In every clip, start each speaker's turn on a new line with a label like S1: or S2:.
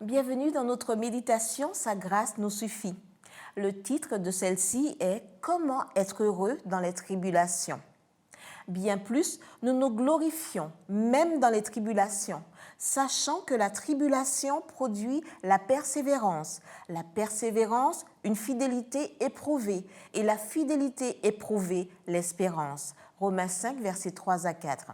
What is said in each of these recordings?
S1: Bienvenue dans notre méditation « Sa grâce nous suffit ». Le titre de celle-ci est « Comment être heureux dans les tribulations ». Bien plus, nous nous glorifions, même dans les tribulations, sachant que la tribulation produit la persévérance, une fidélité éprouvée, et la fidélité éprouvée, l'espérance. Romains 5, versets 3 à 4.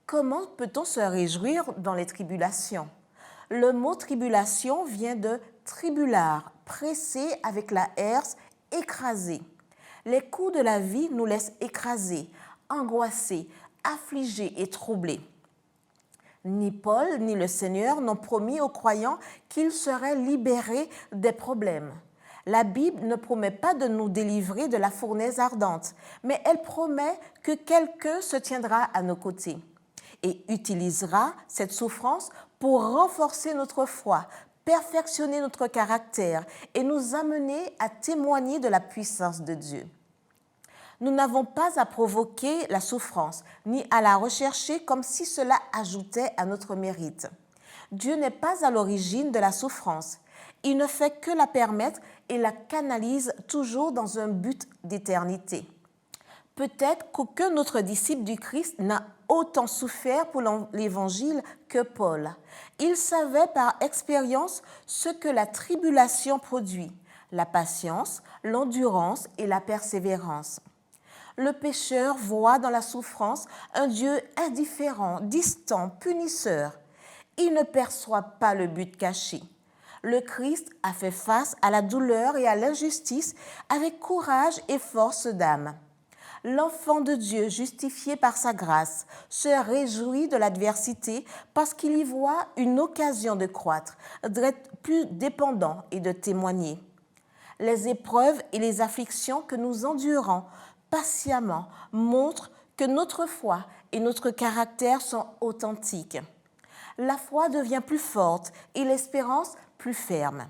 S1: Comment peut-on se réjouir dans les tribulations? Le mot tribulation vient de tribular, pressé avec la herse, écrasé. Les coups de la vie nous laissent écrasés, angoissés, affligés et troublés. Ni Paul ni le Seigneur n'ont promis aux croyants qu'ils seraient libérés des problèmes. La Bible ne promet pas de nous délivrer de la fournaise ardente, mais elle promet que quelqu'un se tiendra à nos côtés et utilisera cette souffrance pour renforcer notre foi, perfectionner notre caractère et nous amener à témoigner de la puissance de Dieu. Nous n'avons pas à provoquer la souffrance, ni à la rechercher comme si cela ajoutait à notre mérite. Dieu n'est pas à l'origine de la souffrance. Il ne fait que la permettre et la canalise toujours dans un but d'éternité. Peut-être qu'aucun autre disciple du Christ n'a autant souffert pour l'Évangile que Paul. Il savait par expérience ce que la tribulation produit, la patience, l'endurance et la persévérance. Le pécheur voit dans la souffrance un Dieu indifférent, distant, punisseur. Il ne perçoit pas le but caché. Le Christ a fait face à la douleur et à l'injustice avec courage et force d'âme. L'enfant de Dieu, justifié par sa grâce, se réjouit de l'adversité parce qu'il y voit une occasion de croître, d'être plus dépendant et de témoigner. Les épreuves et les afflictions que nous endurons patiemment montrent que notre foi et notre caractère sont authentiques. La foi devient plus forte et l'espérance plus ferme.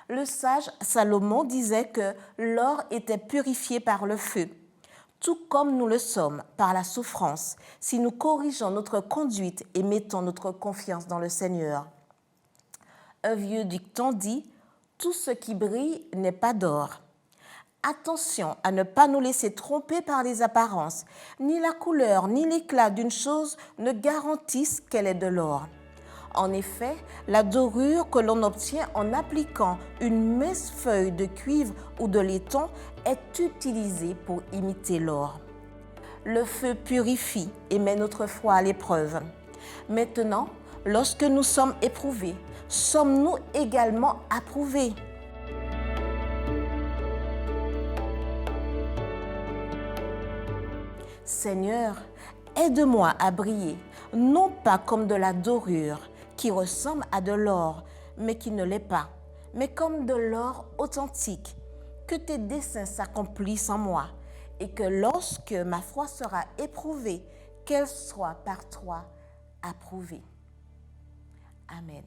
S1: Le sage Salomon disait que l'or était purifié par le feu, tout comme nous le sommes par la souffrance, si nous corrigeons notre conduite et mettons notre confiance dans le Seigneur. Un vieux dicton dit « Tout ce qui brille n'est pas d'or ». Attention à ne pas nous laisser tromper par les apparences. Ni la couleur ni l'éclat d'une chose ne garantissent qu'elle est de l'or. En effet, la dorure que l'on obtient en appliquant une mince feuille de cuivre ou de laiton est utilisée pour imiter l'or. Le feu purifie et met notre foi à l'épreuve. Maintenant, lorsque nous sommes éprouvés, sommes-nous également approuvés? Seigneur, aide-moi à briller, non pas comme de la dorure qui ressemble à de l'or, mais qui ne l'est pas, mais comme de l'or authentique. Que tes desseins s'accomplissent en moi et que lorsque ma foi sera éprouvée, qu'elle soit par toi approuvée. Amen.